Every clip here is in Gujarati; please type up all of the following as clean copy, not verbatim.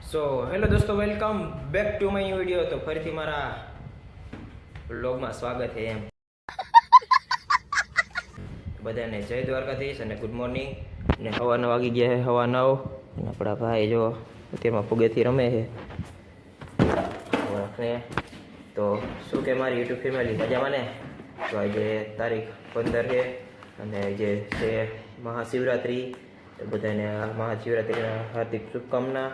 સો હેલો દોસ્તો, welcome back to my video. તો ફરીથી મારા વ્લોગમાં સ્વાગત છે એમ. બધાને જય દ્વારકાધીશ અને ગુડ મોર્નિંગ. ને હવા 9 વાગી ગયા છે, હવા 9. અને આપણા ભાઈ જો અત્યારમાં ફુગેથી રમે છે. તો શું કે મારી યુટ્યુબ ફેમિલી મજામાં ને? તો આજે તારીખ 15 છે અને જે છે મહાશિવરાત્રિ. તો બધાને મહાશિવરાત્રિના હાર્દિક શુભકામના.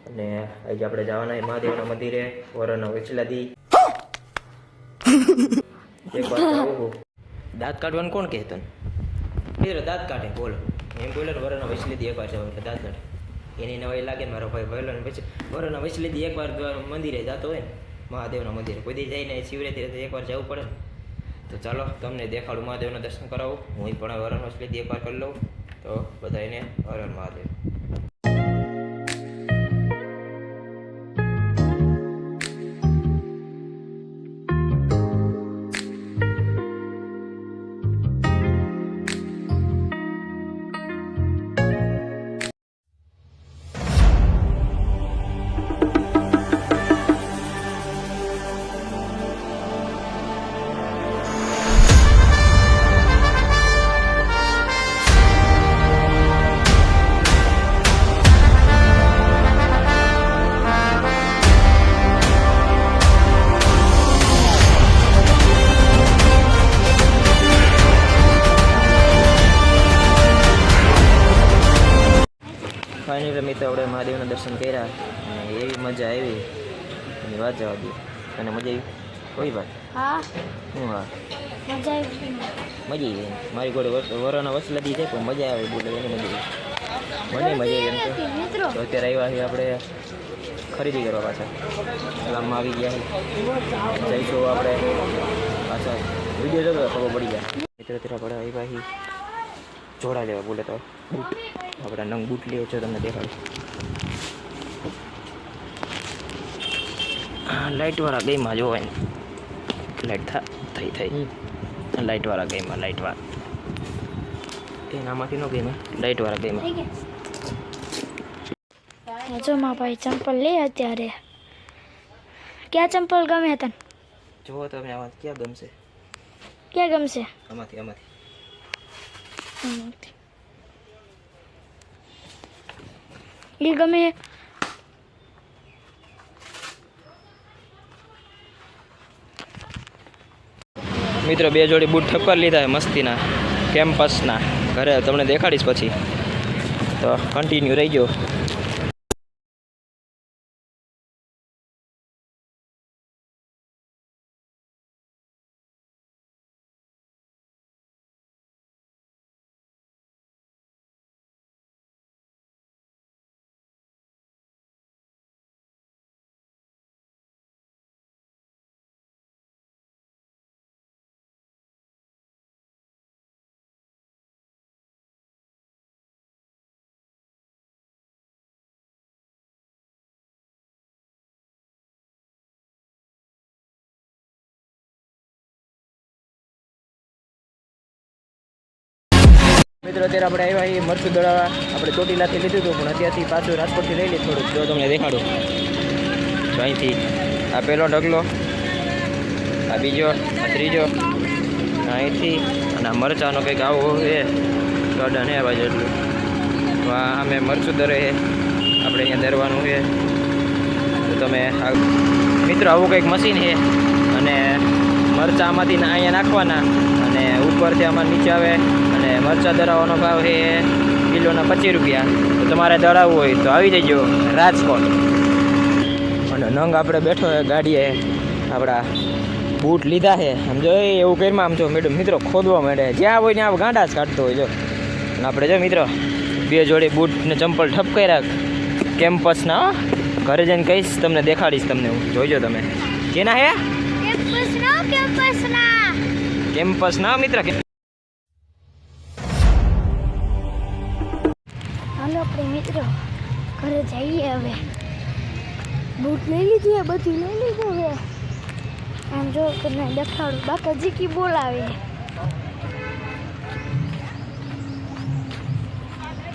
અને આજે આપણે જવાના છે મહાદેવના મંદિરે વરોના વચલાદી. એક વાત કહું, દાંત કાઢવાનું કોણ કહેતો મિત્રો? દાંત કાઢે બોલો એમ બોલે ને વરોના વચલાદી એકવાર જાવ એટલે દાંત કાઢે. એની નવાઈ લાગે ને મારો ભાઈ ભરેલો ને પછી વરોના વચલાદી એકવાર મંદિરે જતો હોય ને, મહાદેવના મંદિરે કોઈ દી જઈને શિવરાત્રી એકવાર જવું પડે ને. તો ચાલો તમને દેખાડું, મહાદેવના દર્શન કરાવું. હું પણ વરોના વચલાદી એકવાર કરી લઉં. તો બધાને હર હર મહાદેવ. ફાઇનલી મિત્રો આપણે મહાદેવના દર્શન કર્યા અને એવી મજા આવી એની વાત જવા દે. અને મજા આવી કોઈ વાત? હા, શું? હા, મજા આવી. મજા આવી. મારી જોડે વરોના વચલાદી છે પણ મજા આવે બોલે એની મજા આવી. મને મજા આવી એમ મિત્રો તો અત્યારે આવ્યા છીએ આપણે ખરીદી કરવા પાછા. ગામમાં આવી ગયા જઈશું આપણે પાછા. વિડીયો જોતો ખબર પડી જાય. મિત્રો અત્યારે આપણે આવ્યા છીએ જોડા લેવા બોલે તો બૂટ. આપણા નંગ બૂટ લે છે તમને દેખાડું. લાઇટવાળા ગેમમાં જોવાય ને લાઇટ થઈ લાઇટવાળા ગેમમાં લાઇટવાળા એનામાંથી ન ગેમ લાઇટવાળા ગેમમાં. જો મારા ભાઈ ચંપલ લે અત્યારે. ક્યાં ચંપલ ગમે તને? જુઓ તમે આમાં ક્યાં ગમશે? ક્યાં ગમશે? આમાંથી એ ગમે. મિત્રો બે જોડી બૂટ ઠપકર લીધા મસ્તીના કેમ્પસના. ઘરે તમને દેખાડીશ પછી, તો કન્ટિન્યુ રહી ગયો. મિત્રો અત્યારે આપણે આવ્યા છીએ મરચું દળાવા. આપણે ચોટીલાથી લીધું હતું પણ અત્યારથી પાછું રાજકોટથી લઈ લીધું થોડુંક. જો તમને દેખાડું, તો અહીંથી આ પહેલો ઢગલો, આ બીજો, આ ત્રીજો, અહીંથી અને આ મરચાંનો કંઈક આવો છે ગાર્ડન છે આ બાજુ એટલું. તો આ અમે મરચું દરે છે, આપણે અહીંયા દરવાનું છે. તો તમે મિત્રો આવું કંઈક મશીન છે અને મરચાં આમાંથી અહીંયા નાખવાના અને ઉપરથી આમાં નીચે આવે. અને મરચાં દળાવવાનો ભાવ છે કિલોના 25 રૂપિયા. તો તમારે દળાવવું હોય તો આવી જજો રાજકોટ. અને નંગ આપણે બેઠો છે ગાડીએ, આપણા બૂટ લીધા છે. આમ જો એવું કરીમાં આમ જો મેડમ મિત્રો ખોદવા માંડે, જ્યાં હોય ને આ ગાંડા જ કાઢતો હોય. જો અને આપણે જો મિત્રો બે જોડી બૂટ ને ચંપલ ઠપકાર્યા કેમ્પસના. ઘરે જઈને કહીશ તમને, દેખાડીશ તમને હું. જોઈજો તમે કેના હે કેમ્પસના મિત્ર. હાલો આપણે મિત્રો ઘરે જઈએ હવે. બૂટ લઈ લીધું એ બધું લઈ લીધું હવે. આમ જો તમને દેખાડું, બાકા જીકી બોલાવે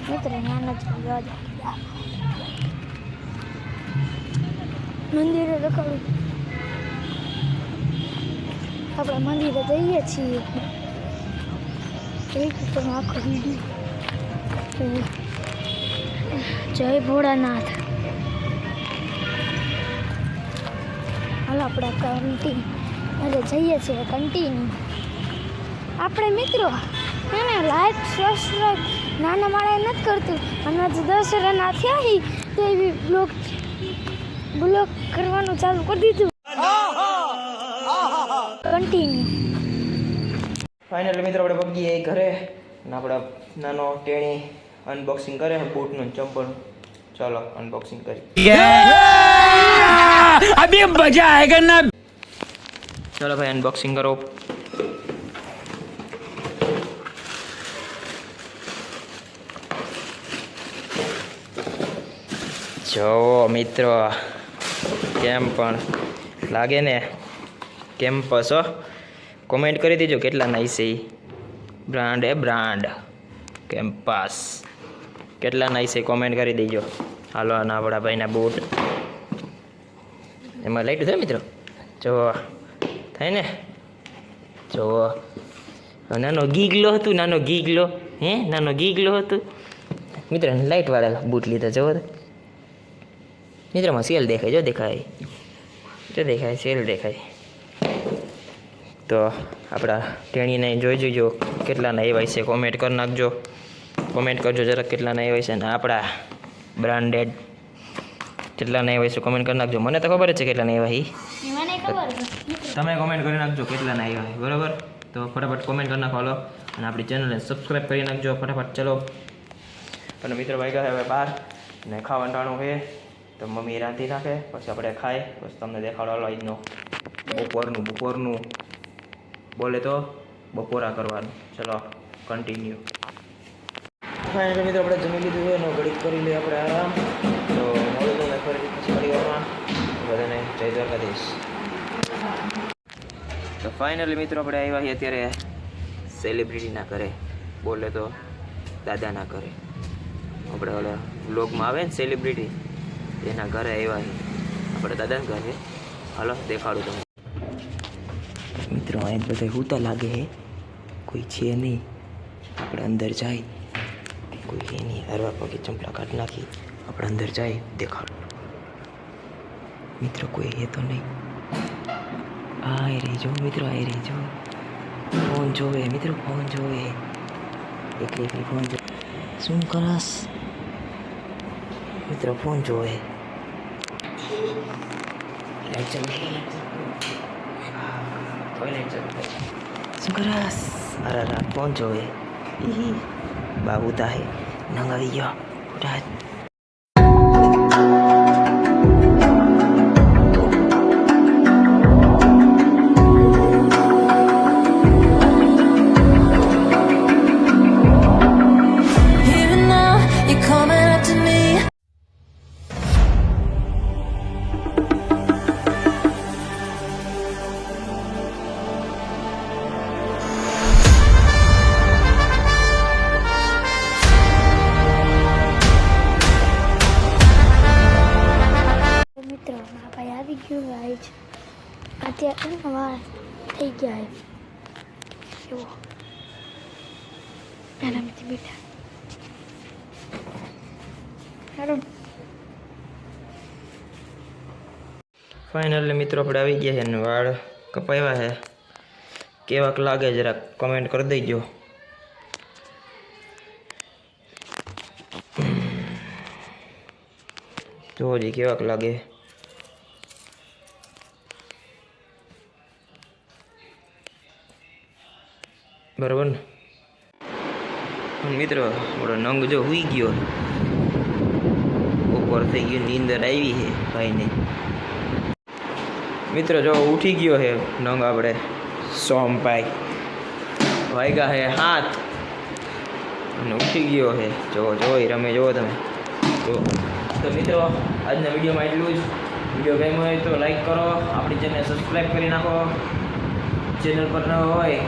મિત્ર. ત્યાં નથી મંદિરે દેખાડું. આપણે મંદિરે જઈએ છીએ. એક તો આખો વિડીયો. જય ભોળાનાથ. હાલ આપણે કન્ટિન્યુ અરે જઈએ છીએ કન્ટિન્યુ. આપણે મિત્રો એને લાઈક સબસ્ક્રાઈબ નાના માળા નથી કરતું અને આજે 10 રન થયા હી તો એવી બ્લોક કરવાનું ચાલુ કરી દીધું. કન્ટિન્યુ. ફાઇનલી મિત્રો આપણે પગીએ ઘરે અને આપણા નાનો ટેણી અનબોક્સિંગ કરે બૂટનું ચંપલનું. ચાલો અનબોક્સિંગ કરી. अभी मजा आएगा ना. ચાલો ભાઈ અનબોક્સિંગ કરો. જો મિત્રો કેમ પણ લાગે ને કેમ્પસ હો. કોમેન્ટ કરી દેજો કેટલા નાઈસ છે. બ્રાન્ડ બ્રાન્ડ કેમ્પસ કેટલા નાઈસ છે કોમેન્ટ કરી દેજો. હાલો આના આપણા ભાઈના બૂટ એમાં લાઈટ થાય મિત્રો. જો થાય ને. જો નાનો ગીગલો હતું નાનો ગીગલો હતું મિત્રો. લાઈટવાળા બૂટ લીધા જવો મિત્રમાં સેલ દેખાય દેખાય સેલ દેખાય. તો આપણા ટેણીને જોઈ જોઈજો કેટલાના એવાય છે કોમેન્ટ કરી નાખજો. કોમેન્ટ કરજો જરાક કેટલાના એવાય છે ને આપણા બ્રાન્ડેડ કેટલાના એવાય છે કોમેન્ટ કરી નાખજો. મને તો ખબર જ છે કેટલાના એવા તમે કોમેન્ટ કરી નાખજો કેટલાના એવા બરાબર. તો ફટાફટ કોમેન્ટ કરી નાખો હાલો અને આપણી ચેનલને સબસ્ક્રાઈબ કરી નાખજો ફટાફટ. ચલો અને મિત્રો ભાઈ ગયા હવે બહાર ને ખાવાનું ટાણું છે તો મમ્મી રાંધી નાખે પછી આપણે ખાઈ પછી તમને દેખાડો હાલો આજનો બપોરનું બોલે તો બપોરા કરવાનું. ચલો કન્ટિન્યુ. ફાઇનલી મિત્રો આપણે જમી લીધું છે એનો ઘડીક કરી લઈએ આપણે આરામ. તો મળું તમને ફરી પછી પરિવારમાં બધાને જય દ્વારકાધીશ. તો ફાઇનલી મિત્રો આપણે આવ્યા છીએ અત્યારે સેલિબ્રિટીના ઘરે બોલે તો દાદાના ઘરે. આપણે ઓલા વ્લોગમાં આવે ને સેલિબ્રિટી એના ઘરે આવ્યા છીએ. આપણે દાદાના ઘરે હાલો દેખાડું તમને. મિત્રો અહીં બધા હુતા લાગે છે કોઈ છે નહીં. આપણે અંદર જાય કોઈ છે નહીં. હરવા પગે ચંપલા કાઢ નાખી આપણે અંદર જાય દેખાડું. મિત્રો કોઈ હે તો નહીં. આ રહી જો મિત્રો આ રહી જો. ફોન જોવે મિત્રો ફોન જોવે. એકલી ફોન જોવે. શું કરસ મિત્રો ફોન જોવે. લાઈટ શું કરસ. અરે ફોન જોવે. બાબુ તાહે નંગ આવી ગયો. અત્યારે વાર થઈ ગયા એવો આરામથી બેઠા. સારું ફાઇનલી મિત્રો આપણે આવી ગયા છે ને વાળ કપાવ્યા છે. કેવાક લાગે જરાક કમેન્ટ કરી દેજો. જોજી કેવાક લાગે. બરાબર ને મિત્રો આપણો નંગ જો હુઈ ગયો. બપોર થઈ ગયું નીંદર આવી છે ભાઈને. મિત્રો જો ઉઠી ગયો છે નંગ આપણે સોમભાઈ. વાગ્યા છે 7 અને ઉઠી ગયો છે. જોઈ રમે જુઓ તમે. તો મિત્રો આજના વિડીયોમાં એટલું જ. વિડીયો ગમ્યો હોય તો લાઈક કરો. આપણી ચેનલ સબસ્ક્રાઈબ કરી નાખો. ચેનલ પર ન હોય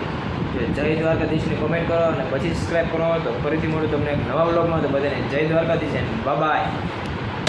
જય દ્વારકાધીશની કોમેન્ટ કરો અને પછી સબસ્ક્રાઈબ કરો. તો ફરીથી મળું તમને નવા વ્લોગમાં. તો બધાને જય દ્વારકાધીશ. Bye bye.